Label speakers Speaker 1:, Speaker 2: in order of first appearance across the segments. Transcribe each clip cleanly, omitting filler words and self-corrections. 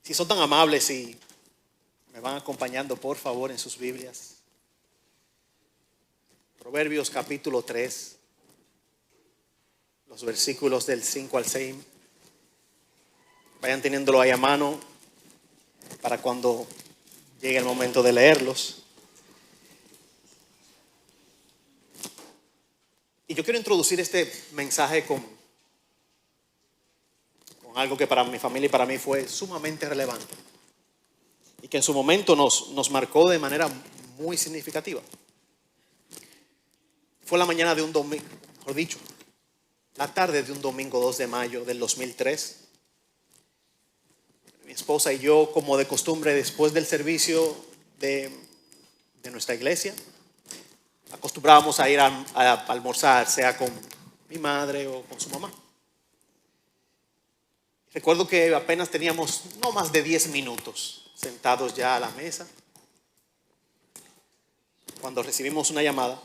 Speaker 1: Si son tan amables y me van acompañando, por favor, en sus Biblias. Proverbios capítulo 3, los versículos del 5 al 6. Vayan teniéndolo ahí a mano para cuando llegue el momento de leerlos. Y yo quiero introducir este mensaje con algo que para mi familia y para mí fue sumamente relevante y que en su momento nos marcó de manera muy significativa. Fue la mañana de un domingo, mejor dicho, la tarde de un domingo 2 de mayo del 2003. Mi esposa y yo, como de costumbre, después del servicio de nuestra iglesia, acostumbrábamos a ir a almorzar, sea con mi madre o con su mamá. Recuerdo que apenas teníamos no más de 10 minutos sentados ya a la mesa cuando recibimos una llamada.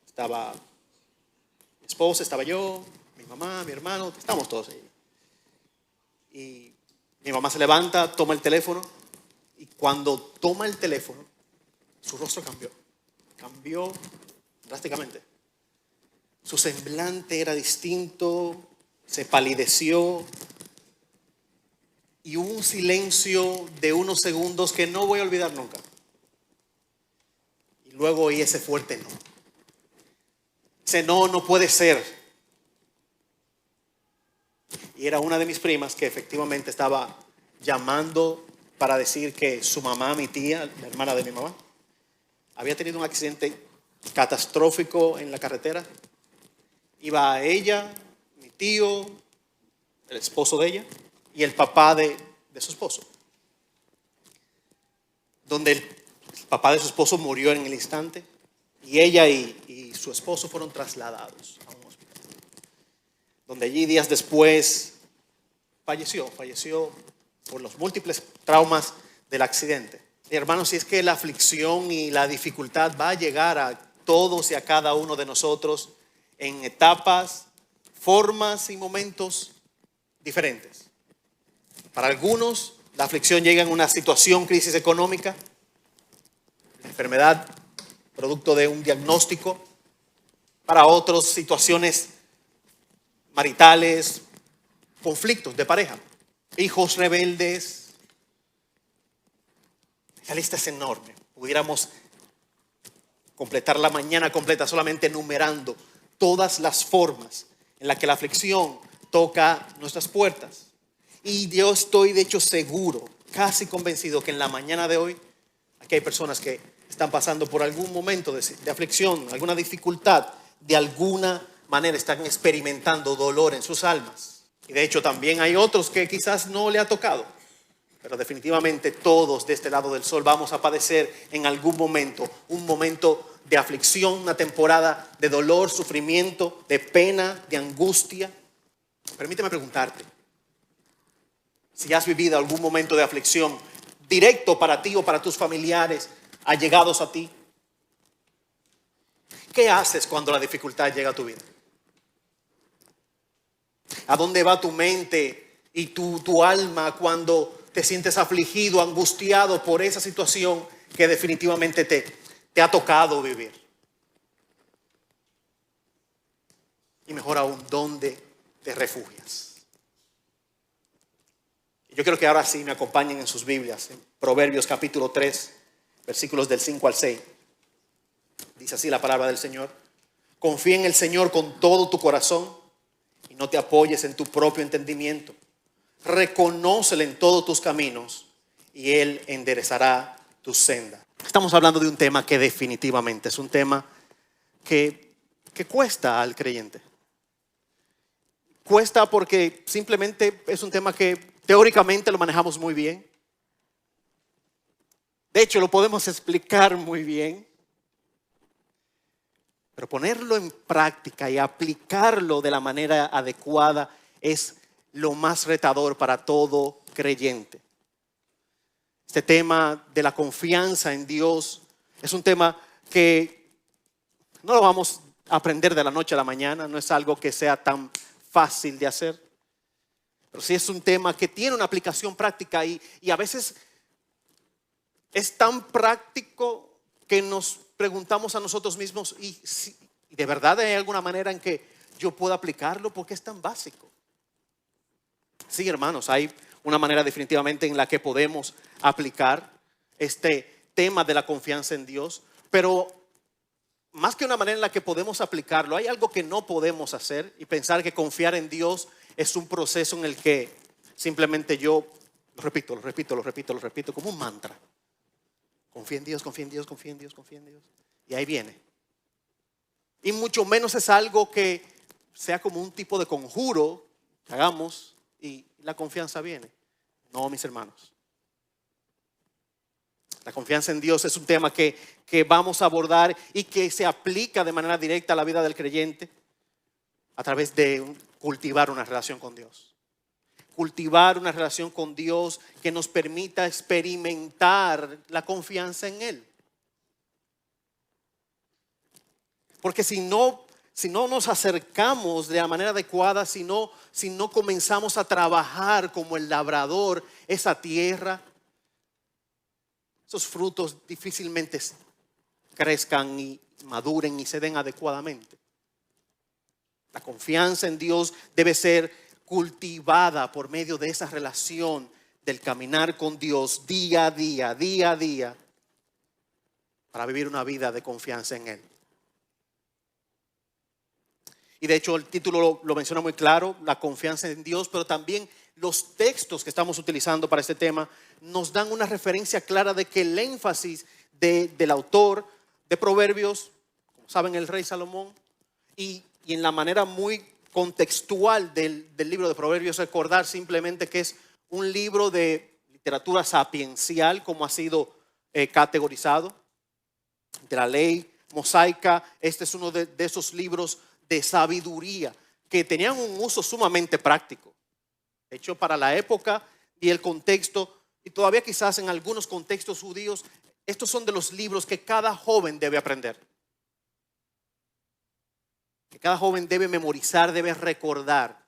Speaker 1: Estaba mi esposa, estaba yo, mi mamá, mi hermano, estábamos todos ahí. Y mi mamá se levanta, toma el teléfono y cuando toma el teléfono, su rostro cambió drásticamente. Su semblante era distinto, se palideció. Y hubo un silencio de unos segundos que no voy a olvidar nunca. Y luego oí ese fuerte no. Ese no puede ser. Y era una de mis primas que efectivamente estaba llamando para decir que su mamá, mi tía, la hermana de mi mamá, había tenido un accidente catastrófico en la carretera. Iba ella, mi tío, el esposo de ella y el papá de su esposo. Donde el papá de su esposo murió en el instante y ella y su esposo fueron trasladados a un hospital. Donde allí días después falleció por los múltiples traumas del accidente. Y hermanos, si es que la aflicción y la dificultad va a llegar a todos y a cada uno de nosotros en etapas, formas y momentos diferentes. Para algunos, la aflicción llega en una situación, crisis económica, la enfermedad, producto de un diagnóstico. Para otros, situaciones maritales, conflictos de pareja, hijos rebeldes. La lista es enorme. Pudiéramos completar la mañana completa solamente enumerando todas las formas en las que la aflicción toca nuestras puertas. Y yo estoy de hecho seguro, casi convencido que en la mañana de hoy aquí hay personas que están pasando por algún momento de aflicción, alguna dificultad, de alguna manera están experimentando dolor en sus almas. Y de hecho también hay otros que quizás no le ha tocado, pero definitivamente todos de este lado del sol vamos a padecer en algún momento, un momento de aflicción, una temporada de dolor, sufrimiento, de pena, de angustia. Permíteme preguntarte, si has vivido algún momento de aflicción directo para ti o para tus familiares allegados a ti, ¿qué haces cuando la dificultad llega a tu vida? ¿A dónde va tu mente y tu alma cuando te sientes afligido, angustiado por esa situación que definitivamente te ha tocado vivir? Y mejor aún, ¿dónde te refugias? Yo quiero que ahora sí me acompañen en sus Biblias, en Proverbios capítulo 3, versículos del 5 al 6. Dice así la palabra del Señor: confía en el Señor con todo tu corazón y no te apoyes en tu propio entendimiento. Reconócele en todos tus caminos y Él enderezará tu senda. Estamos hablando de un tema que definitivamente es un tema que cuesta al creyente. Cuesta porque simplemente es un tema que teóricamente lo manejamos muy bien. De hecho, lo podemos explicar muy bien. Pero ponerlo en práctica y aplicarlo de la manera adecuada es lo más retador para todo creyente. Este tema de la confianza en Dios es un tema que no lo vamos a aprender de la noche a la mañana. No es algo que sea tan fácil de hacer. Pero sí es un tema que tiene una aplicación práctica y a veces es tan práctico que nos preguntamos a nosotros mismos, ¿y de verdad hay alguna manera en que yo pueda aplicarlo? Porque es tan básico. Sí, hermanos, hay una manera definitivamente en la que podemos aplicar este tema de la confianza en Dios, pero más que una manera en la que podemos aplicarlo, hay algo que no podemos hacer y pensar que confiar en Dios es un proceso en el que simplemente yo lo repito como un mantra. Confía en Dios, confía en Dios, confía en Dios, confía en Dios. Y ahí viene. Y mucho menos es algo que sea como un tipo de conjuro que hagamos y la confianza viene. No, mis hermanos. La confianza en Dios es un tema que vamos a abordar y que se aplica de manera directa a la vida del creyente a través de cultivar una relación con Dios. Cultivar una relación con Dios que nos permita experimentar la confianza en Él. Porque si no nos acercamos de la manera adecuada, si no comenzamos a trabajar como el labrador esa tierra, esos frutos difícilmente crezcan y maduren y se den adecuadamente. La confianza en Dios debe ser cultivada por medio de esa relación del caminar con Dios día a día, para vivir una vida de confianza en Él. Y de hecho el título lo menciona muy claro, la confianza en Dios, pero también los textos que estamos utilizando para este tema nos dan una referencia clara de que el énfasis del autor de Proverbios, como saben, el rey Salomón, y en la manera muy contextual del libro de Proverbios, recordar simplemente que es un libro de literatura sapiencial, como ha sido categorizado, de la ley mosaica. Este es uno de esos libros de sabiduría que tenían un uso sumamente práctico. De hecho, para la época y el contexto, y todavía quizás en algunos contextos judíos, estos son de los libros que cada joven debe aprender. Que cada joven debe memorizar, debe recordar.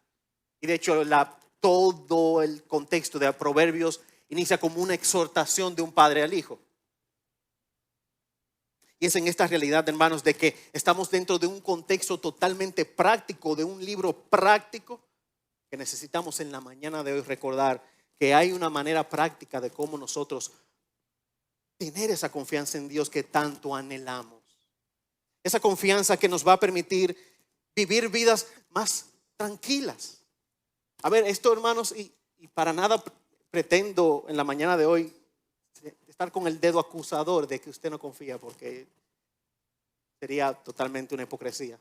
Speaker 1: Y de hecho, todo el contexto de Proverbios inicia como una exhortación de un padre al hijo. Y es en esta realidad, hermanos, de que estamos dentro de un contexto totalmente práctico, de un libro práctico, que necesitamos en la mañana de hoy recordar que hay una manera práctica de cómo nosotros tener esa confianza en Dios que tanto anhelamos. Esa confianza que nos va a permitir vivir vidas más tranquilas. A ver, esto, hermanos, y para nada pretendo en la mañana de hoy estar con el dedo acusador de que usted no confía, porque sería totalmente una hipocresía.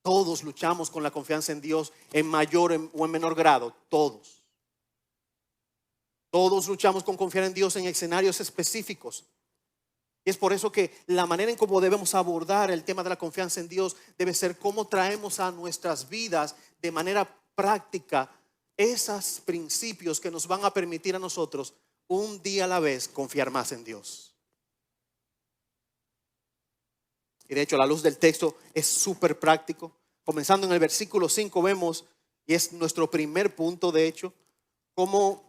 Speaker 1: Todos luchamos con la confianza en Dios en mayor o en menor grado, todos. Todos luchamos con confiar en Dios en escenarios específicos. Y es por eso que la manera en cómo debemos abordar el tema de la confianza en Dios debe ser cómo traemos a nuestras vidas de manera práctica esos principios que nos van a permitir a nosotros un día a la vez confiar más en Dios. Y de hecho, a la luz del texto es súper práctico. Comenzando en el versículo 5 vemos, y es nuestro primer punto de hecho, cómo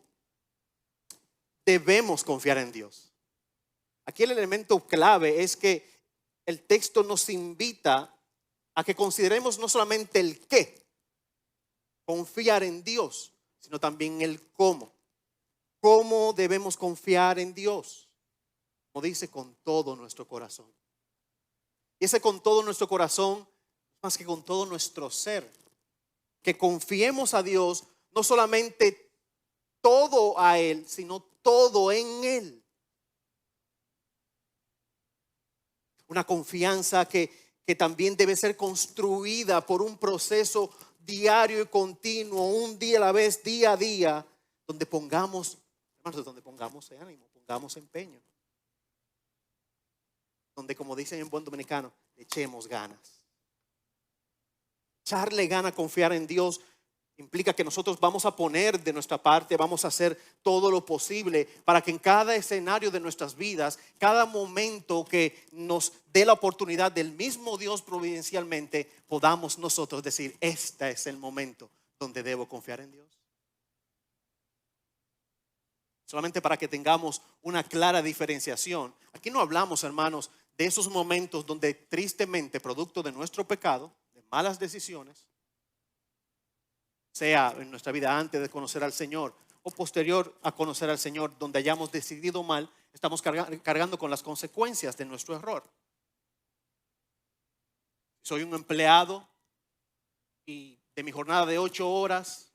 Speaker 1: debemos confiar en Dios. Aquí el elemento clave es que el texto nos invita a que consideremos no solamente el qué, confiar en Dios, sino también el cómo. ¿Cómo debemos confiar en Dios? Como dice, con todo nuestro corazón. Y ese con todo nuestro corazón, más que con todo nuestro ser. Que confiemos a Dios, no solamente todo a Él, sino todo en Él. Una confianza que también debe ser construida por un proceso diario y continuo, un día a la vez, día a día, donde pongamos, hermanos, donde pongamos ánimo, pongamos empeño. Donde, como dicen en buen dominicano, le echemos ganas. Echarle gana a confiar en Dios implica que nosotros vamos a poner de nuestra parte, vamos a hacer todo lo posible para que en cada escenario de nuestras vidas, cada momento que nos dé la oportunidad del mismo Dios providencialmente, podamos nosotros decir, este es el momento donde debo confiar en Dios? Solamente para que tengamos una clara diferenciación. Aquí no hablamos, hermanos, de esos momentos donde tristemente, producto de nuestro pecado, de malas decisiones, sea en nuestra vida antes de conocer al Señor o posterior a conocer al Señor, donde hayamos decidido mal, estamos cargando con las consecuencias de nuestro error. Soy un empleado y de mi jornada de 8 horas,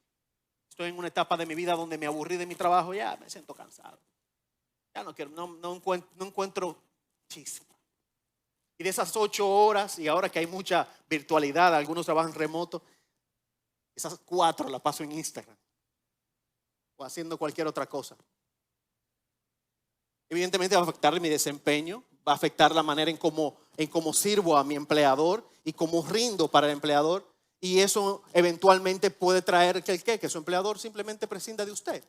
Speaker 1: estoy en una etapa de mi vida donde me aburrí de mi trabajo, ya me siento cansado. Ya no quiero, no encuentro chispa. Y de esas 8 horas, y ahora que hay mucha virtualidad, algunos trabajan remoto, esas 4 las paso en Instagram o haciendo cualquier otra cosa. Evidentemente va a afectar mi desempeño, va a afectar la manera en cómo sirvo a mi empleador y cómo rindo para el empleador. Y eso eventualmente puede traer que su empleador simplemente prescinda de usted.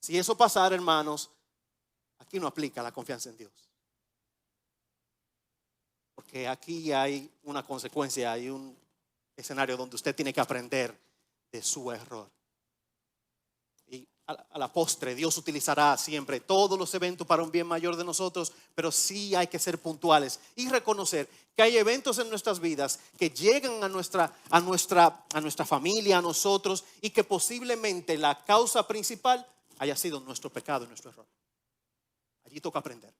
Speaker 1: Si eso pasara, hermanos, aquí no aplica la confianza en Dios. Porque aquí hay una consecuencia, hay un escenario donde usted tiene que aprender de su error. Y a la postre, Dios utilizará siempre todos los eventos para un bien mayor de nosotros, pero sí hay que ser puntuales y reconocer que hay eventos en nuestras vidas que llegan a nuestra familia, a nosotros, y que posiblemente la causa principal haya sido nuestro pecado y nuestro error. Allí toca aprender.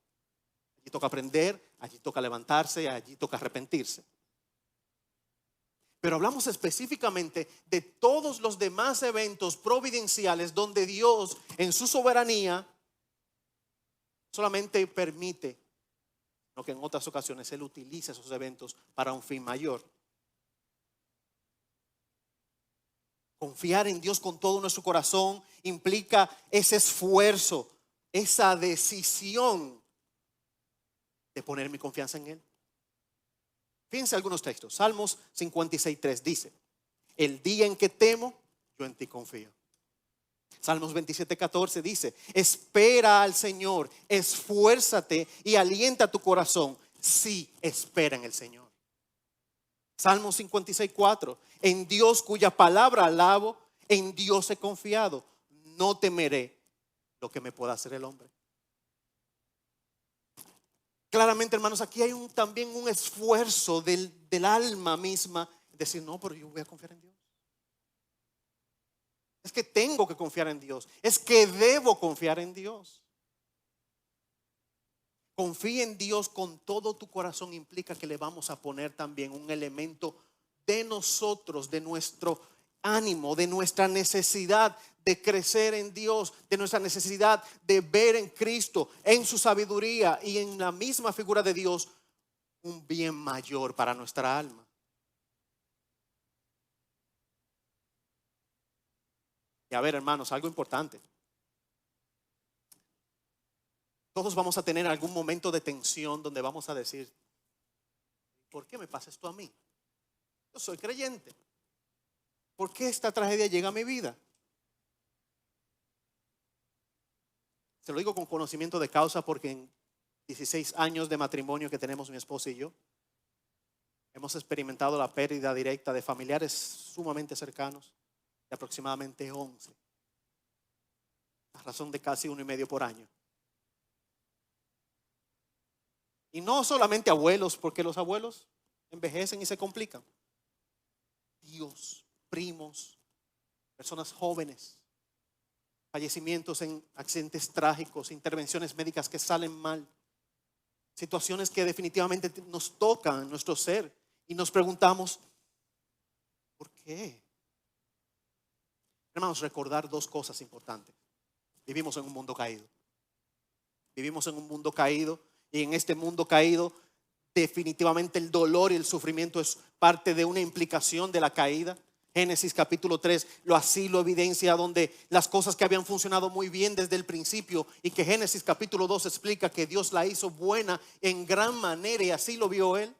Speaker 1: Allí toca aprender, allí toca levantarse, allí toca arrepentirse. Pero hablamos específicamente de todos los demás eventos providenciales donde Dios en su soberanía solamente permite, no que en otras ocasiones Él utiliza esos eventos para un fin mayor. Confiar en Dios con todo nuestro corazón implica ese esfuerzo, esa decisión de poner mi confianza en Él. Fíjense algunos textos. Salmos 56:3 dice: el día en que temo, yo en ti confío. Salmos 27:14 dice: espera al Señor, esfuérzate y alienta tu corazón. Sí, espera en el Señor. Salmos 56:4: en Dios cuya palabra alabo, en Dios he confiado. No temeré lo que me pueda hacer el hombre. Claramente, hermanos, aquí hay también un esfuerzo del alma misma. Decir, no, pero yo voy a confiar en Dios. Es que tengo que confiar en Dios. Es que debo confiar en Dios. Confía en Dios con todo tu corazón implica que le vamos a poner también un elemento de nosotros, de nuestro ánimo, de nuestra necesidad de crecer en Dios, de nuestra necesidad de ver en Cristo, en su sabiduría y en la misma figura de Dios, un bien mayor para nuestra alma. Y a ver, hermanos, algo importante. Todos vamos a tener algún momento de tensión donde vamos a decir, ¿por qué me pasa esto a mí? Yo soy creyente. ¿Por qué esta tragedia llega a mi vida? Se lo digo con conocimiento de causa porque en 16 años de matrimonio que tenemos mi esposa y yo, hemos experimentado la pérdida directa de familiares sumamente cercanos, de aproximadamente 11, a razón de casi 1,5 por año. Y no solamente abuelos, porque los abuelos envejecen y se complican. Tíos, primos, personas jóvenes, fallecimientos en accidentes trágicos, intervenciones médicas que salen mal, situaciones que definitivamente nos tocan en nuestro ser y nos preguntamos, ¿por qué? Hermanos, recordar 2 cosas importantes. Vivimos en un mundo caído. Vivimos en un mundo caído y en este mundo caído definitivamente el dolor y el sufrimiento es parte de una implicación de la caída. Génesis capítulo 3 así lo evidencia, donde las cosas que habían funcionado muy bien desde el principio y que Génesis capítulo 2 explica que Dios la hizo buena en gran manera y así lo vio él.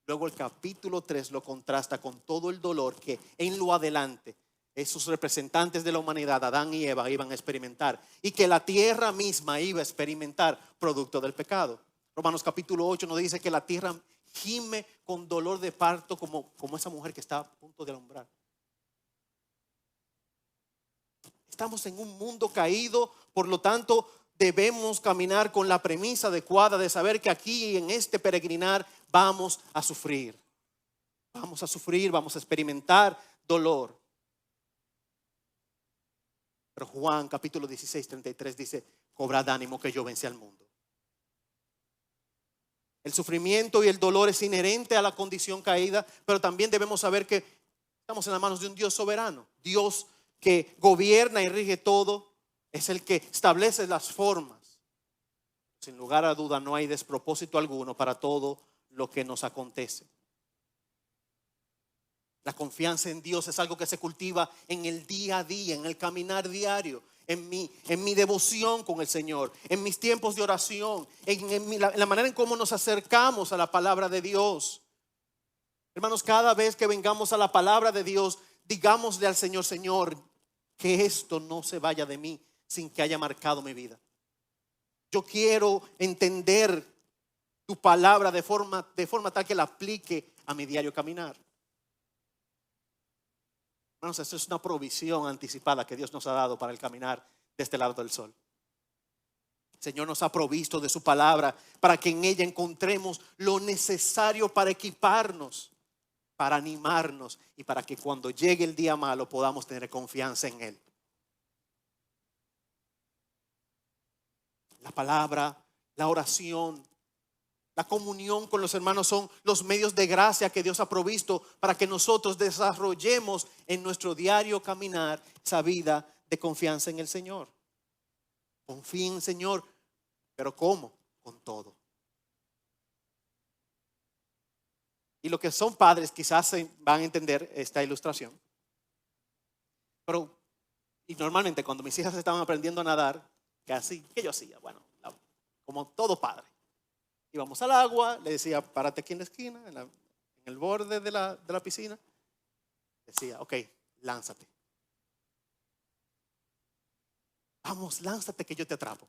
Speaker 1: Luego el capítulo 3 lo contrasta con todo el dolor que en lo adelante esos representantes de la humanidad, Adán y Eva, iban a experimentar y que la tierra misma iba a experimentar producto del pecado. Romanos capítulo 8 nos dice que la tierra gime con dolor de parto como esa mujer que está a punto de alumbrar. Estamos en un mundo caído, por lo tanto debemos caminar con la premisa adecuada de saber que aquí en este peregrinar vamos a sufrir. Vamos a sufrir, vamos a experimentar dolor. Pero Juan capítulo 16, 33 dice: cobrad ánimo que yo vencí al mundo. El sufrimiento y el dolor es inherente a la condición caída, pero también debemos saber que estamos en las manos de un Dios soberano. Dios que gobierna y rige todo, es el que establece las formas. Sin lugar a duda no hay despropósito alguno para todo lo que nos acontece. La confianza en Dios es algo que se cultiva en el día a día, en el caminar diario, en mi devoción con el Señor, en mis tiempos de oración, en la manera en cómo nos acercamos a la palabra de Dios. Hermanos, cada vez que vengamos a la palabra de Dios, digámosle al Señor: Señor, que esto no se vaya de mí sin que haya marcado mi vida. Yo quiero entender tu palabra de forma tal que la aplique a mi diario caminar. Hermanos, esto es una provisión anticipada que Dios nos ha dado para el caminar de este lado del sol. El Señor nos ha provisto de su palabra para que en ella encontremos lo necesario para equiparnos, para animarnos y para que cuando llegue el día malo podamos tener confianza en Él. La palabra, la oración, la comunión con los hermanos son los medios de gracia que Dios ha provisto para que nosotros desarrollemos en nuestro diario caminar esa vida de confianza en el Señor. Confía en el Señor, pero ¿cómo? Con todo. Y los que son padres quizás van a entender esta ilustración. Pero, y normalmente cuando mis hijas estaban aprendiendo a nadar, ¿qué yo hacía? Bueno, como todo padre. Íbamos al agua, le decía: párate aquí en la esquina, en el borde de la piscina. Decía: ok, lánzate. Vamos, lánzate que yo te atrapo.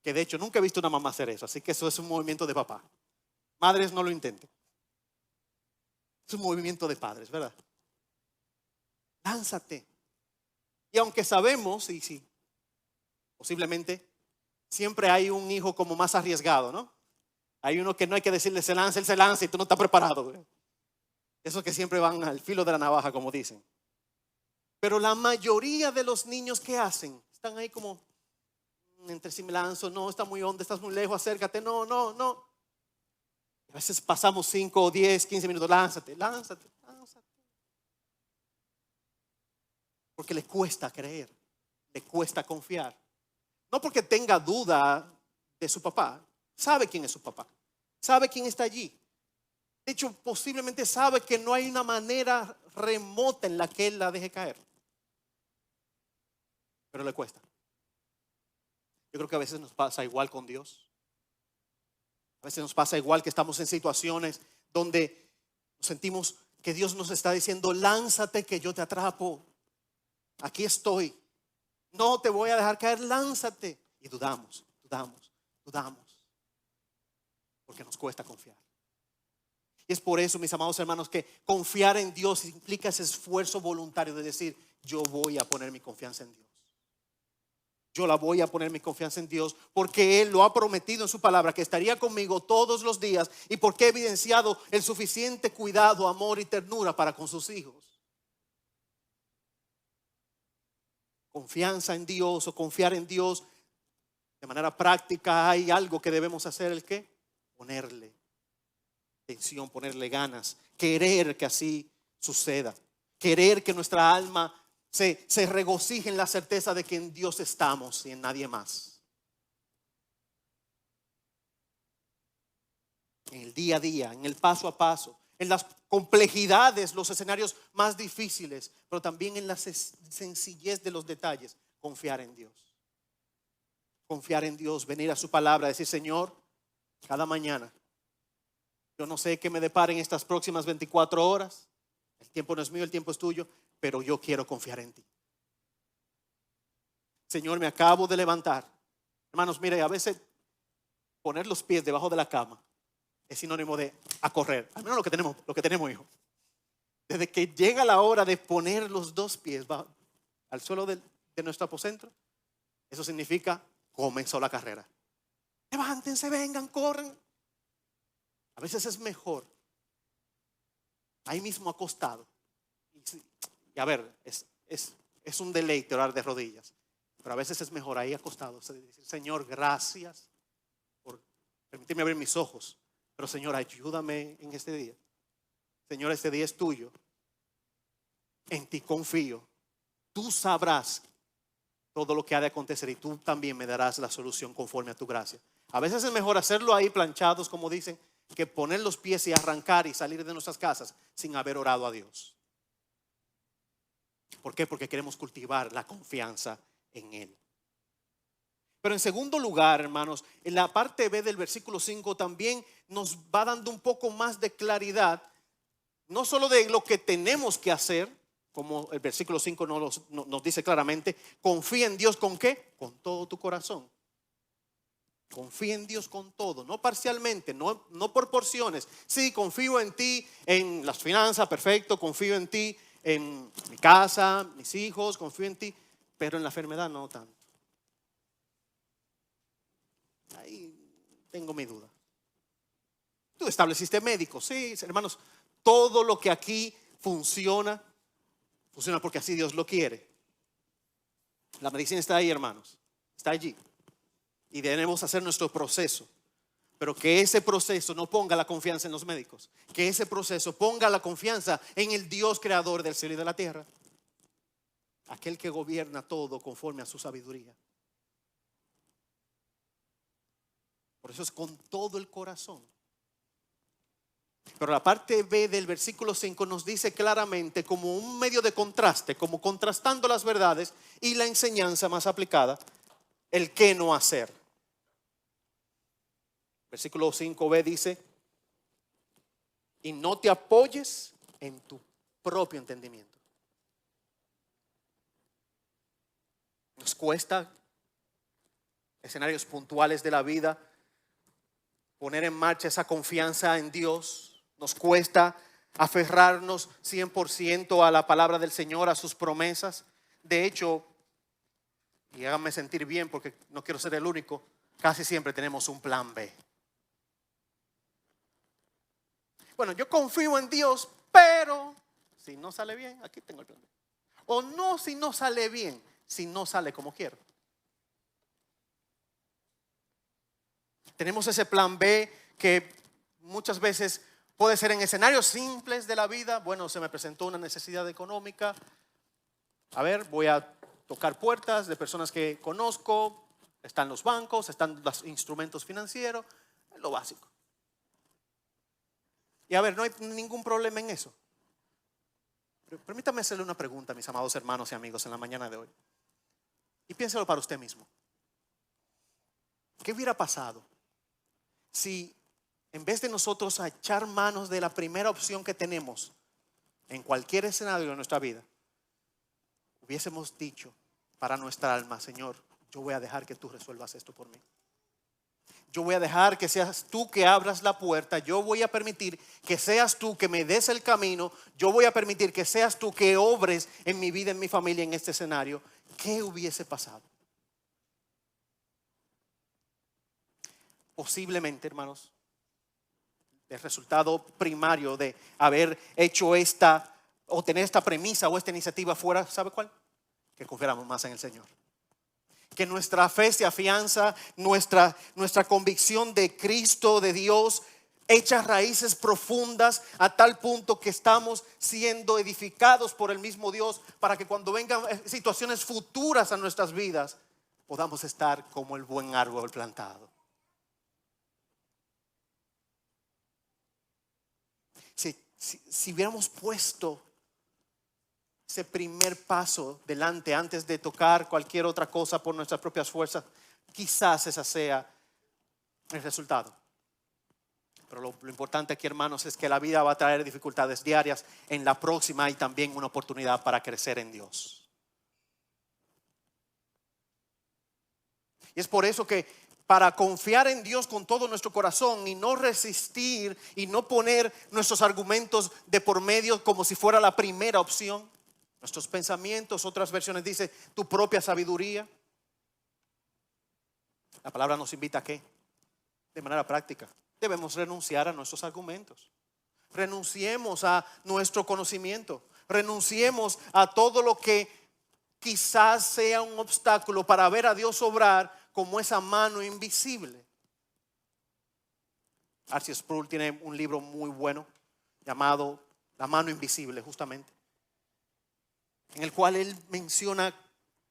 Speaker 1: Que de hecho nunca he visto una mamá hacer eso, así que eso es un movimiento de papá. Madres, no lo intenten. Es un movimiento de padres, ¿verdad? Lánzate. Y aunque sabemos, y sí, posiblemente siempre hay un hijo como más arriesgado, ¿no? Hay uno que no hay que decirle se lanza, él se lanza y tú no estás preparado. Esos que siempre van al filo de la navaja, como dicen. Pero la mayoría de los niños, ¿qué hacen? Están ahí como entre si me lanzo, no, está muy hondo, estás muy lejos, acércate, no. A veces pasamos 5, 10, 15 minutos, lánzate. Porque le cuesta creer, le cuesta confiar. No porque tenga duda de su papá, sabe quién es su papá, sabe quién está allí. De hecho, posiblemente sabe que no hay una manera remota en la que él la deje caer. Pero le cuesta. Yo creo que a veces nos pasa igual con Dios. A veces nos pasa igual que estamos en situaciones donde sentimos que Dios nos está diciendo: lánzate que yo te atrapo. Aquí estoy. No te voy a dejar caer, lánzate. Y dudamos. Porque nos cuesta confiar. Y es por eso, mis amados hermanos, que confiar en Dios implica ese esfuerzo voluntario de decir: yo voy a poner mi confianza en Dios. Yo la voy a poner mi confianza en Dios porque Él lo ha prometido en su palabra que estaría conmigo todos los días y porque ha evidenciado el suficiente cuidado, amor y ternura para con sus hijos. Confianza en Dios o confiar en Dios de manera práctica, hay algo que debemos hacer: ¿el qué? Ponerle atención, ponerle ganas, querer que así suceda, querer que nuestra alma se regocije en la certeza de que en Dios estamos y en nadie más. En el día a día, en el paso a paso, en las complejidades, los escenarios más difíciles, pero también en la sencillez de los detalles, confiar en Dios. Confiar en Dios, venir a su palabra, decir: Señor, cada mañana, yo no sé qué me deparen estas próximas 24 horas. El tiempo no es mío, el tiempo es tuyo, pero yo quiero confiar en ti. Señor, me acabo de levantar. Hermanos, mire, a veces poner los pies debajo de la cama es sinónimo de a correr. Al menos lo que tenemos, hijo. Desde que llega la hora de poner los dos pies al suelo de nuestro aposento, eso significa comenzó la carrera. Levántense, vengan, corran. A veces es mejor ahí mismo acostado. Y a ver, es un deleite orar de rodillas, pero a veces es mejor ahí acostado decir: Señor, gracias por permitirme abrir mis ojos, pero Señor, ayúdame en este día. Señor, este día es tuyo. En ti confío. Tú sabrás todo lo que ha de acontecer y tú también me darás la solución conforme a tu gracia. A veces es mejor hacerlo ahí planchados, como dicen, que poner los pies y arrancar y salir de nuestras casas sin haber orado a Dios. ¿Por qué? Porque queremos cultivar la confianza en Él. Pero en segundo lugar, hermanos, en la parte B del versículo 5 también nos va dando un poco más de claridad, no solo de lo que tenemos que hacer, como el versículo 5 nos dice claramente: confía en Dios ¿con qué? Con todo tu corazón. Confía en Dios con todo, no parcialmente, no por porciones. Sí, confío en ti en las finanzas, perfecto, confío en ti en mi casa, mis hijos, confío en ti, pero en la enfermedad no tanto. Ahí tengo mi duda. Tú estableciste médicos, sí, hermanos, todo lo que aquí funciona porque así Dios lo quiere. La medicina está ahí, hermanos, está allí. Y debemos hacer nuestro proceso. Pero que ese proceso no ponga la confianza en los médicos. Que ese proceso ponga la confianza en el Dios creador del cielo y de la tierra. Aquel que gobierna todo conforme a su sabiduría. Por eso es con todo el corazón. Pero la parte B del versículo 5 nos dice claramente, como un medio de contraste, como contrastando las verdades y la enseñanza más aplicada, el qué no hacer. Versículo 5b dice: y no te apoyes en tu propio entendimiento. Nos cuesta, escenarios puntuales de la vida, poner en marcha esa confianza en Dios. Nos cuesta aferrarnos 100% a la palabra del Señor, a sus promesas. De hecho, y háganme sentir bien porque no quiero ser el único, casi siempre tenemos un plan B. Bueno, yo confío en Dios, pero si no sale bien, aquí tengo el plan B. O no, si no sale bien, si no sale como quiero. Tenemos ese plan B que muchas veces puede ser en escenarios simples de la vida. Bueno, se me presentó una necesidad económica. A ver, voy a tocar puertas de personas que conozco. Están los bancos, están los instrumentos financieros, lo básico. Y a ver, no hay ningún problema en eso. Pero permítame hacerle una pregunta, mis amados hermanos y amigos, en la mañana de hoy. Y piénselo para usted mismo. ¿Qué hubiera pasado si en vez de nosotros echar manos de la primera opción que tenemos en cualquier escenario de nuestra vida, hubiésemos dicho para nuestra alma: Señor, yo voy a dejar que tú resuelvas esto por mí. Yo voy a dejar que seas tú que abras la puerta. Yo voy a permitir que seas tú que me des el camino. Yo voy a permitir que seas tú que obres en mi vida, en mi familia, en este escenario. ¿Qué hubiese pasado? Posiblemente, hermanos, el resultado primario de haber hecho esta o tener esta premisa o esta iniciativa fuera, ¿sabe cuál? Que confiáramos más en el Señor. Que nuestra fe se afianza, nuestra convicción de Cristo, de Dios, echa raíces profundas a tal punto que estamos siendo edificados por el mismo Dios, para que cuando vengan situaciones futuras a nuestras vidas podamos estar como el buen árbol plantado. Si hubiéramos puesto ese primer paso delante antes de tocar cualquier otra cosa por nuestras propias fuerzas, quizás ese sea el resultado. Pero lo importante aquí, hermanos, es que la vida va a traer dificultades diarias. En la próxima hay también una oportunidad para crecer en Dios. Y es por eso que para confiar en Dios con todo nuestro corazón y no resistir y no poner nuestros argumentos de por medio como si fuera la primera opción, nuestros pensamientos. Otras versiones dice tu propia sabiduría. La palabra nos invita a ¿qué? De manera práctica. Debemos renunciar a nuestros argumentos. Renunciemos a nuestro conocimiento. Renunciemos a todo lo que quizás sea un obstáculo para ver a Dios obrar como esa mano invisible. R.C. Sproul tiene un libro muy bueno llamado La mano invisible, justamente, en el cual él menciona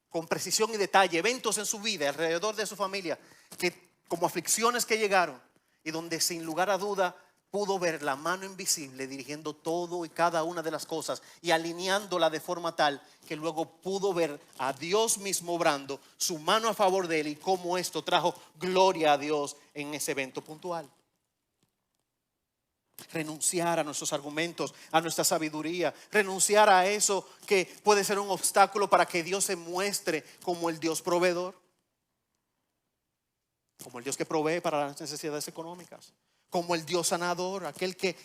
Speaker 1: con precisión y detalle eventos en su vida, alrededor de su familia, que como aflicciones que llegaron y donde sin lugar a duda pudo ver la mano invisible dirigiendo todo y cada una de las cosas y alineándola de forma tal que luego pudo ver a Dios mismo obrando su mano a favor de él y cómo esto trajo gloria a Dios en ese evento puntual. Renunciar a nuestros argumentos, a nuestra sabiduría, renunciar a eso que puede ser un obstáculo para que Dios se muestre como el Dios proveedor, como el Dios que provee para las necesidades económicas, como el Dios sanador, aquel que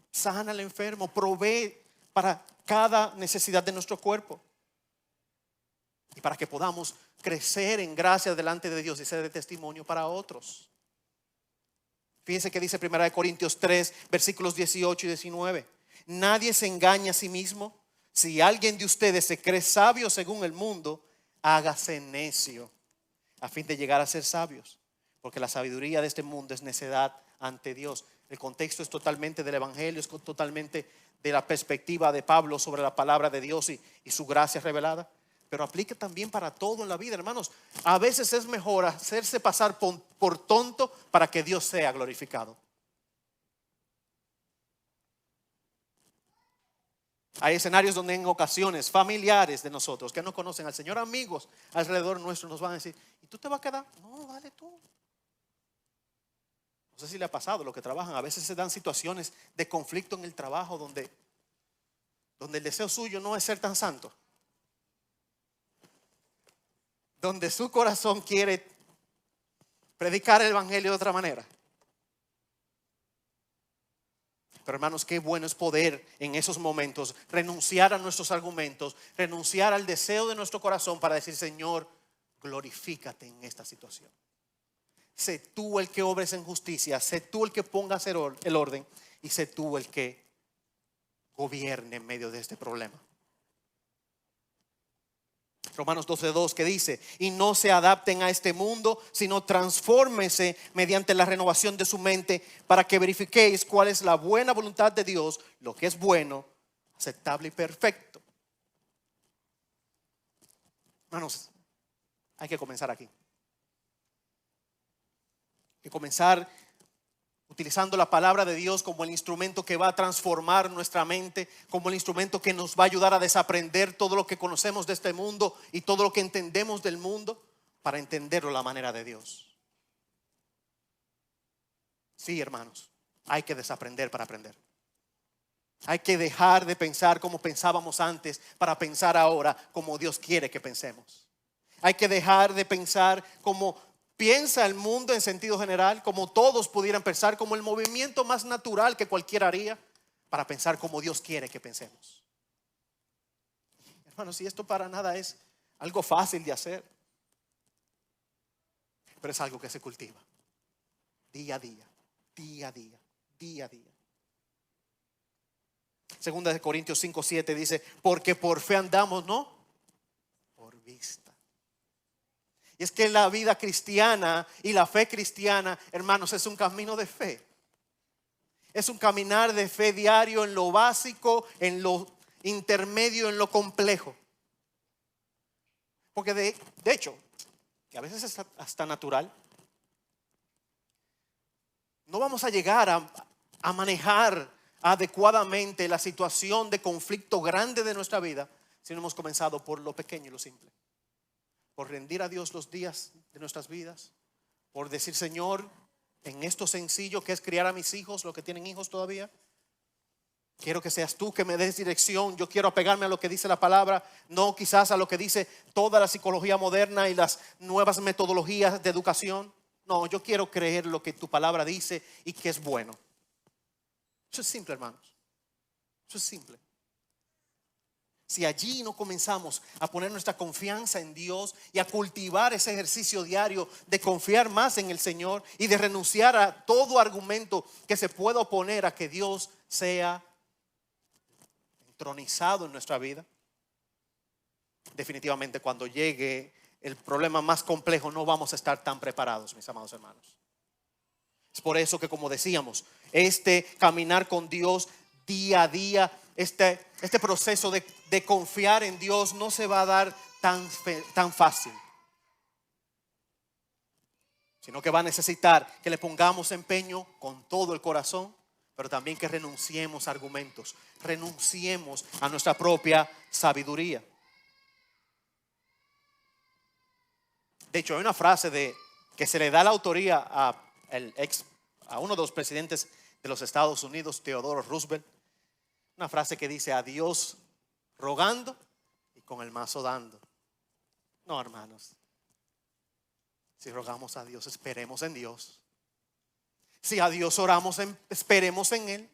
Speaker 1: sana al enfermo, provee para cada necesidad de nuestro cuerpo. Y para que podamos crecer en gracia delante de Dios y ser de testimonio para otros. Fíjense que dice 1 Corintios 3, versículos 18 y 19. Nadie se engaña a sí mismo. Si alguien de ustedes se cree sabio según el mundo, hágase necio a fin de llegar a ser sabios. Porque la sabiduría de este mundo es necedad ante Dios. El contexto es totalmente del evangelio, es totalmente de la perspectiva de Pablo sobre la palabra de Dios y su gracia revelada. Pero aplica también para todo en la vida, hermanos. A veces es mejor hacerse pasar por tonto para que Dios sea glorificado. Hay escenarios donde en ocasiones familiares de nosotros que no conocen al Señor, amigos alrededor nuestro, nos van a decir: ¿y tú te vas a quedar? No, dale tú. No sé si le ha pasado a los que trabajan. A veces se dan situaciones de conflicto en el trabajo donde el deseo suyo no es ser tan santo, donde su corazón quiere predicar el evangelio de otra manera. Pero hermanos, qué bueno es poder en esos momentos renunciar a nuestros argumentos, renunciar al deseo de nuestro corazón para decir: Señor, glorifícate en esta situación. Sé tú el que obres en justicia, sé tú el que pongas el orden y sé tú el que gobierne en medio de este problema. Romanos 12:2 que dice: y no se adapten a este mundo, sino transfórmese mediante la renovación de su mente, para que verifiquéis cuál es la buena voluntad de Dios, lo que es bueno, aceptable y perfecto. Hermanos, hay que comenzar aquí. Hay que comenzar utilizando la palabra de Dios como el instrumento que va a transformar nuestra mente, como el instrumento que nos va a ayudar a desaprender todo lo que conocemos de este mundo y todo lo que entendemos del mundo para entenderlo a la manera de Dios. Sí, hermanos, hay que desaprender para aprender. Hay que dejar de pensar como pensábamos antes para pensar ahora como Dios quiere que pensemos. Hay que dejar de pensar como piensa el mundo en sentido general, como todos pudieran pensar, como el movimiento más natural que cualquiera haría, para pensar como Dios quiere que pensemos. Hermanos, si esto para nada es algo fácil de hacer, pero es algo que se cultiva día a día, día a día, día a día. Segunda de Corintios 5:7 dice: porque por fe andamos, no por vista. Y es que la vida cristiana y la fe cristiana, hermanos, es un camino de fe. Es un caminar de fe diario en lo básico, en lo intermedio, en lo complejo. Porque de hecho, que a veces es hasta natural, no vamos a llegar a manejar adecuadamente la situación de conflicto grande de nuestra vida si no hemos comenzado por lo pequeño y lo simple. Por rendir a Dios los días de nuestras vidas, por decir: Señor, en esto sencillo que es criar a mis hijos, los que tienen hijos todavía, quiero que seas tú que me des dirección. Yo quiero apegarme a lo que dice la palabra, no quizás a lo que dice toda la psicología moderna y las nuevas metodologías de educación. No, yo quiero creer lo que tu palabra dice y que es bueno. Eso es simple, hermanos. Eso es simple. si allí no comenzamos a poner nuestra confianza en Dios y a cultivar ese ejercicio diario de confiar más en el Señor y de renunciar a todo argumento que se pueda oponer a que Dios sea entronizado en nuestra vida, definitivamente cuando llegue el problema más complejo no vamos a estar tan preparados, mis amados hermanos. Es por eso que, como decíamos, este caminar con Dios día a día, este proceso de confiar en Dios no se va a dar tan fácil, sino que va a necesitar que le pongamos empeño con todo el corazón, pero también que renunciemos a argumentos, renunciemos a nuestra propia sabiduría. De hecho, hay una frase que se le da la autoría a uno de los presidentes de los Estados Unidos, Theodore Roosevelt. Una frase que dice: a Dios rogando y con el mazo dando. No, hermanos. Si rogamos a Dios, esperemos en Dios. Si a Dios oramos, esperemos en Él.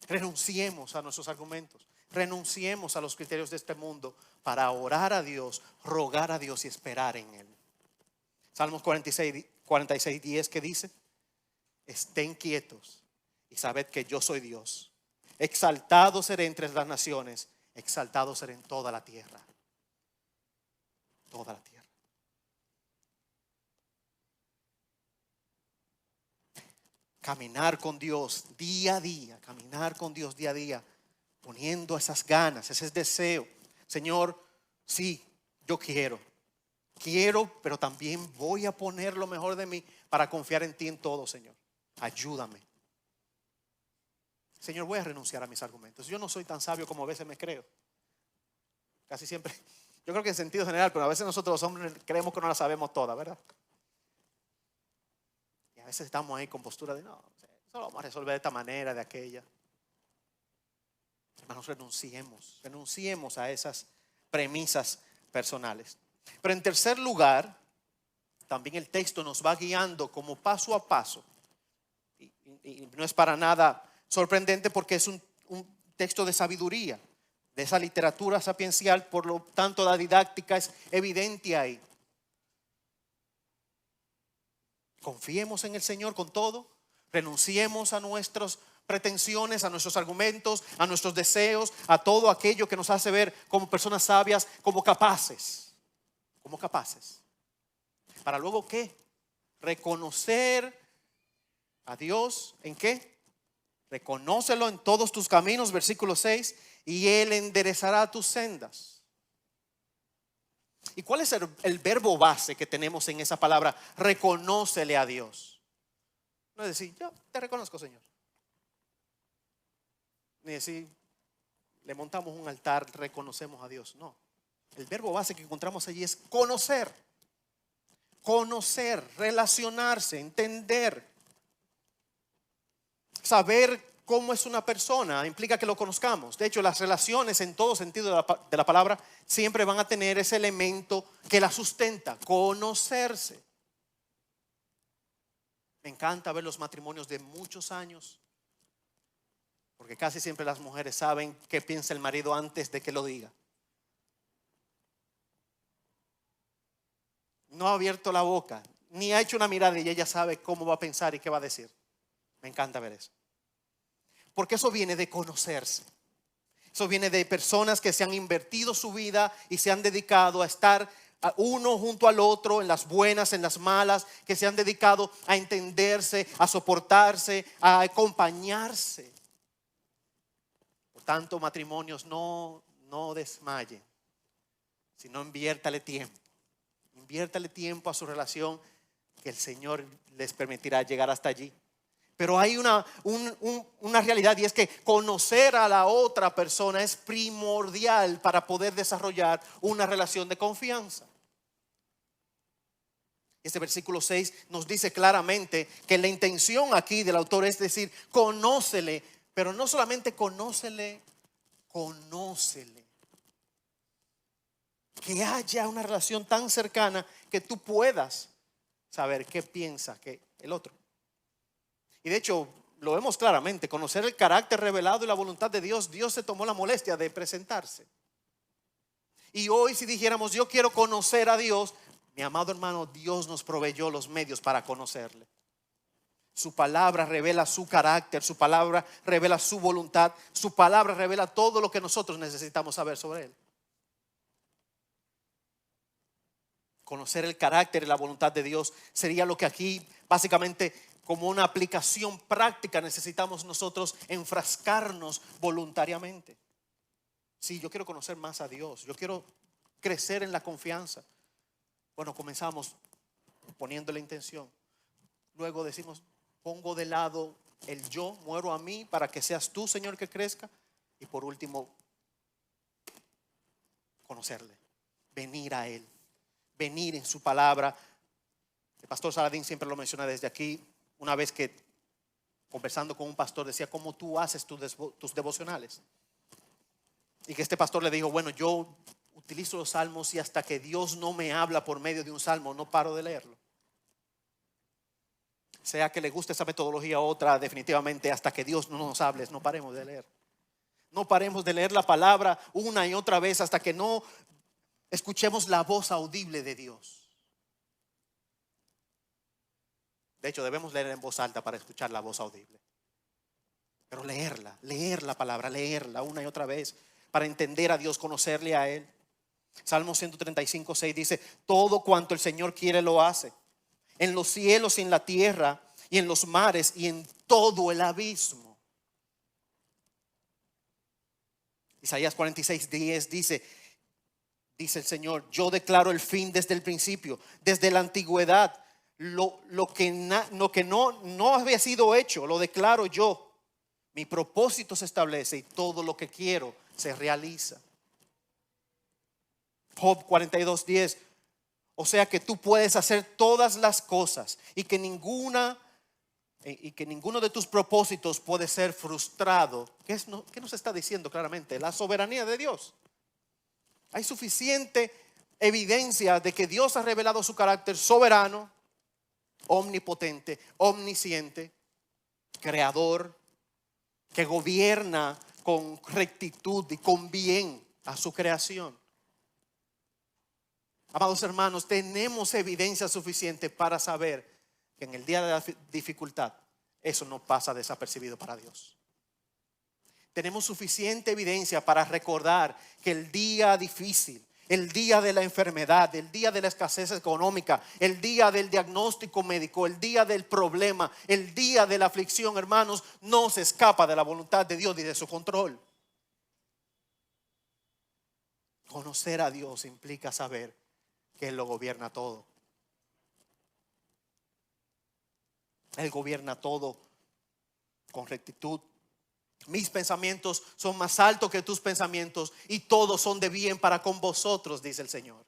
Speaker 1: Renunciemos a nuestros argumentos. Renunciemos a los criterios de este mundo para orar a Dios, rogar a Dios y esperar en Él. Salmos 46:10 que dice: estén quietos y sabed que yo soy Dios. Exaltado seré entre las naciones, exaltado seré en toda la tierra. Toda la tierra. Caminar con Dios día a día, caminar con Dios día a día, poniendo esas ganas, ese deseo. Señor, sí, yo quiero, pero también voy a poner lo mejor de mí para confiar en ti en todo, Señor. Ayúdame. Señor, voy a renunciar a mis argumentos. Yo no soy tan sabio como a veces me creo. Casi siempre, yo creo que en sentido general, pero a veces nosotros los hombres creemos que no la sabemos toda, ¿verdad? Y a veces estamos ahí con postura de no, eso lo vamos a resolver de esta manera, de aquella. Hermanos, renunciemos a esas premisas personales. Pero en tercer lugar, también el texto nos va guiando como paso a paso. Y no es para nada sorprendente porque es un texto de sabiduría, de esa literatura sapiencial, por lo tanto la didáctica es evidente ahí. Confiemos en el Señor con todo, renunciemos a nuestras pretensiones, a nuestros argumentos, a nuestros deseos, a todo aquello que nos hace ver como personas sabias, como capaces. Para luego, ¿qué? Reconocer a Dios, ¿en qué? Reconócelo en todos tus caminos, versículo 6, y Él enderezará tus sendas. ¿Y cuál es el verbo base que tenemos en esa palabra? Reconócele a Dios. No es decir, yo te reconozco, Señor. Ni decir, le montamos un altar, reconocemos a Dios. No. El verbo base que encontramos allí es conocer. Conocer, relacionarse, entender. Saber cómo es una persona implica que lo conozcamos. De hecho, las relaciones en todo sentido de la palabra siempre van a tener ese elemento que la sustenta, conocerse. Me encanta ver los matrimonios de muchos años, porque casi siempre las mujeres saben qué piensa el marido antes de que lo diga. No ha abierto la boca, ni ha hecho una mirada y ella sabe cómo va a pensar y qué va a decir. Me encanta ver eso. Porque eso viene de conocerse. Eso viene de personas que se han invertido su vida y se han dedicado a estar uno junto al otro, en las buenas, en las malas, que se han dedicado a entenderse, a soportarse, a acompañarse. Por tanto, matrimonios, no desmayen, sino inviértale tiempo. Inviértale tiempo a su relación, que el Señor les permitirá llegar hasta allí. Pero hay una realidad, y es que conocer a la otra persona es primordial para poder desarrollar una relación de confianza. Este versículo 6 nos dice claramente que la intención aquí del autor es decir, conócele, pero no solamente conócele. Que haya una relación tan cercana que tú puedas saber qué piensa que el otro. Y de hecho, lo vemos claramente, conocer el carácter revelado y la voluntad de Dios. Dios se tomó la molestia de presentarse. Y hoy si dijéramos yo quiero conocer a Dios, mi amado hermano, Dios nos proveyó los medios para conocerle. Su palabra revela su carácter, su palabra revela su voluntad, su palabra revela todo lo que nosotros necesitamos saber sobre Él. Conocer el carácter y la voluntad de Dios sería lo que aquí básicamente como una aplicación práctica necesitamos nosotros enfrascarnos voluntariamente. Sí, yo quiero conocer más a Dios, yo quiero crecer en la confianza. Bueno, comenzamos poniendo la intención. Luego decimos, pongo de lado el yo, muero a mí para que seas tú, Señor, que crezca. Y por último, conocerle, venir a Él, venir en su palabra. El pastor Saladín siempre lo menciona desde aquí. Una vez que conversando con un pastor decía, ¿cómo tú haces tus devocionales? Y que este pastor le dijo, bueno, yo utilizo los salmos y hasta que Dios no me habla por medio de un salmo no paro de leerlo. Sea que le guste esa metodología u otra, definitivamente hasta que Dios no nos hable, no paremos de leer. No paremos de leer la palabra una y otra vez hasta que no escuchemos la voz audible de Dios. De hecho, debemos leer en voz alta para escuchar la voz audible. Pero leer la palabra, leerla una y otra vez para entender a Dios, conocerle a Él. Salmo 135:6 dice, todo cuanto el Señor quiere lo hace. En los cielos y en la tierra y en los mares y en todo el abismo. Isaías 46:10 dice el Señor, yo declaro el fin desde el principio, desde la antigüedad. Lo que no había sido hecho, lo declaro yo. Mi propósito se establece y todo lo que quiero se realiza. Job 42:10. O sea que tú puedes hacer todas las cosas y que ninguno de tus propósitos puede ser frustrado. ¿Qué nos está diciendo claramente? La soberanía de Dios. Hay suficiente evidencia de que Dios ha revelado su carácter soberano, omnipotente, omnisciente, creador, que gobierna con rectitud y con bien a su creación. Amados hermanos, tenemos evidencia suficiente para saber que en el día de la dificultad eso no pasa desapercibido para Dios. Tenemos suficiente evidencia para recordar que el día difícil, el día de la enfermedad, el día de la escasez económica, el día del diagnóstico médico, el día del problema, el día de la aflicción, hermanos, no se escapa de la voluntad de Dios ni de su control. Conocer a Dios implica saber que Él lo gobierna todo. Él gobierna todo con rectitud. Mis pensamientos son más altos que tus pensamientos y todos son de bien para con vosotros, dice el Señor.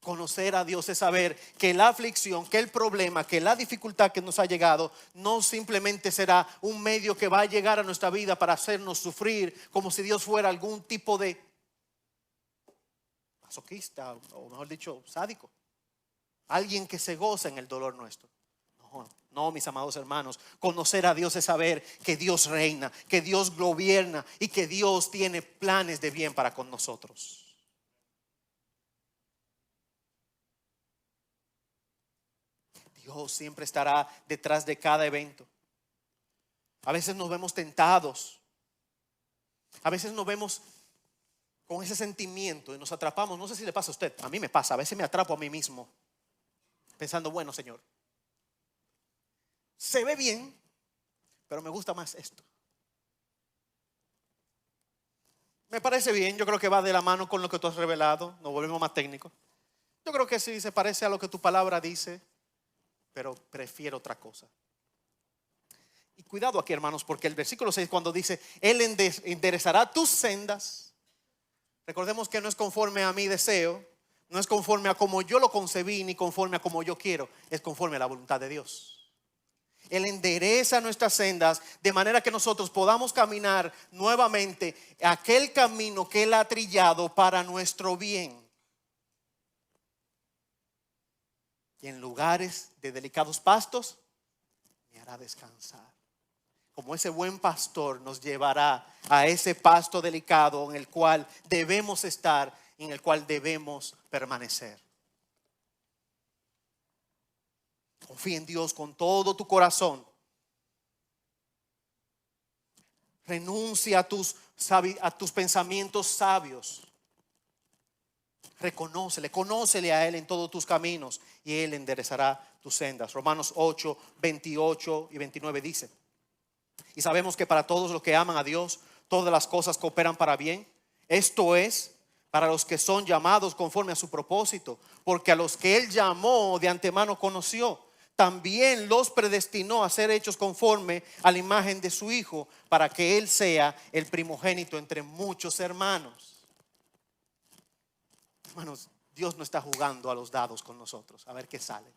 Speaker 1: Conocer a Dios es saber que la aflicción, que el problema, que la dificultad que nos ha llegado no simplemente será un medio que va a llegar a nuestra vida para hacernos sufrir como si Dios fuera algún tipo de masoquista, o mejor dicho, sádico. Alguien que se goza en el dolor nuestro. No, mis amados hermanos, conocer a Dios es saber que Dios reina, que Dios gobierna y que Dios tiene planes de bien para con nosotros. Dios siempre estará detrás de cada evento. A veces nos vemos tentados. A veces nos vemos con ese sentimiento y nos atrapamos. No sé si le pasa a usted, a mí me pasa. A veces me atrapo a mí mismo pensando, bueno, Señor, se ve bien, pero me gusta más esto. Me parece bien, yo creo que va de la mano con lo que tú has revelado. Nos volvemos más técnicos. Yo creo que sí, se parece a lo que tu palabra dice, pero prefiero otra cosa. Y cuidado aquí, hermanos, porque el versículo 6 cuando dice, Él enderezará tus sendas. Recordemos que no es conforme a mi deseo, no es conforme a como yo lo concebí, ni conforme a como yo quiero, es conforme a la voluntad de Dios. Él endereza nuestras sendas de manera que nosotros podamos caminar nuevamente aquel camino que Él ha trillado para nuestro bien. Y en lugares de delicados pastos me hará descansar. como ese buen pastor, nos llevará a ese pasto delicado en el cual debemos estar, en el cual debemos permanecer. Confía en Dios con todo tu corazón. Renuncia a tus pensamientos sabios. Conócele a Él en todos tus caminos y Él enderezará tus sendas. Romanos 8, 28 y 29 dice: y sabemos que para todos los que aman a Dios, todas las cosas cooperan para bien. Esto es, para los que son llamados conforme a su propósito. Porque a los que Él llamó de antemano conoció, también los predestinó a ser hechos conforme a la imagen de su Hijo, para que Él sea el primogénito entre muchos hermanos. Hermanos, Dios no está jugando a los dados con nosotros a ver qué sale.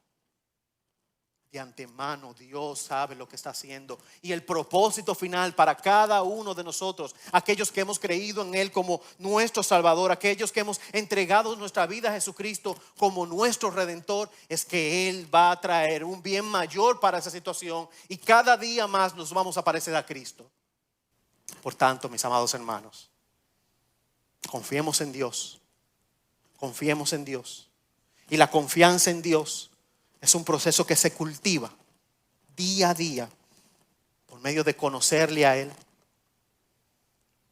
Speaker 1: De antemano Dios sabe lo que está haciendo y el propósito final para cada uno de nosotros, aquellos que hemos creído en Él como nuestro Salvador, aquellos que hemos entregado nuestra vida a Jesucristo como nuestro Redentor, es que Él va a traer un bien mayor para esa situación y cada día más nos vamos a parecer a Cristo. Por tanto, mis amados hermanos, confiemos en Dios. Confiemos en Dios. Y la confianza en Dios es un proceso que se cultiva día a día por medio de conocerle a Él,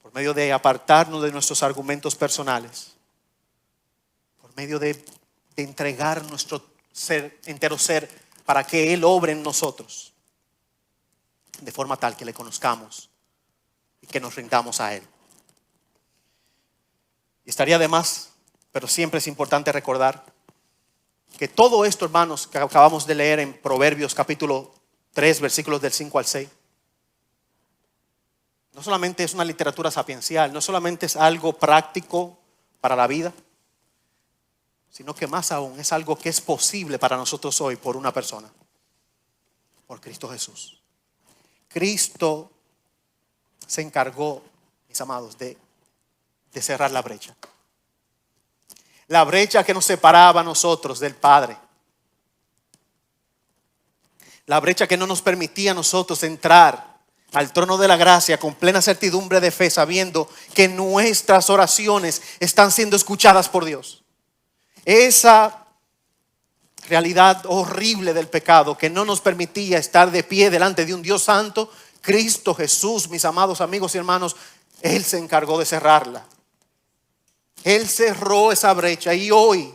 Speaker 1: por medio de apartarnos de nuestros argumentos personales, por medio de entregar nuestro ser, entero ser, para que Él obre en nosotros de forma tal que le conozcamos y que nos rindamos a Él. Y estaría de más, pero siempre es importante recordar que todo esto, hermanos, que acabamos de leer en Proverbios capítulo 3, versículos del 5 al 6, no solamente es una literatura sapiencial, no solamente es algo práctico para la vida, sino que más aún es algo que es posible para nosotros hoy por una persona, por Cristo Jesús. Cristo se encargó, mis amados, de cerrar la brecha. La brecha que nos separaba a nosotros del Padre. La brecha que no nos permitía a nosotros entrar al trono de la gracia con plena certidumbre de fe, sabiendo que nuestras oraciones están siendo escuchadas por Dios. Esa realidad horrible del pecado que no nos permitía estar de pie delante de un Dios santo, Cristo Jesús, mis amados amigos y hermanos, Él se encargó de cerrarla. Él cerró esa brecha y hoy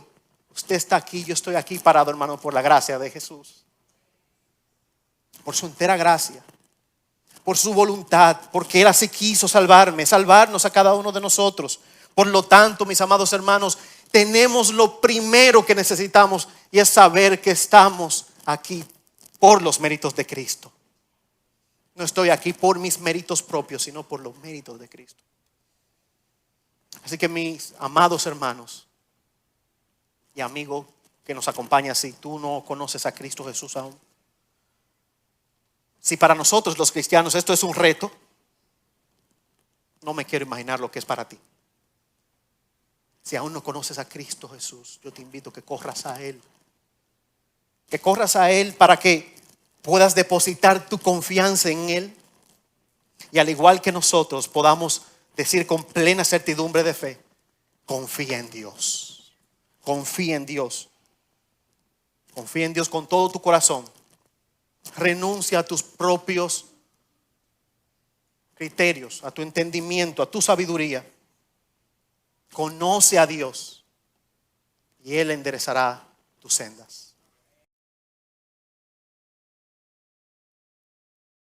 Speaker 1: usted está aquí, yo estoy aquí parado, hermano, por la gracia de Jesús. Por su entera gracia, por su voluntad, porque Él así quiso salvarnos a cada uno de nosotros. Por lo tanto, mis amados hermanos, tenemos lo primero que necesitamos y es saber que estamos aquí por los méritos de Cristo. No estoy aquí por mis méritos propios, sino por los méritos de Cristo. Así que mis amados hermanos y amigo que nos acompaña, si tú no conoces a Cristo Jesús aún, si para nosotros los cristianos esto es un reto, no me quiero imaginar lo que es para ti. Si aún no conoces a Cristo Jesús, yo te invito a que corras a Él. Que corras a Él para que puedas depositar tu confianza en Él. Y al igual que nosotros podamos decir con plena certidumbre de fe: confía en Dios. Confía en Dios. Confía en Dios con todo tu corazón. Renuncia a tus propios criterios, a tu entendimiento, a tu sabiduría. Conoce a Dios y Él enderezará tus sendas.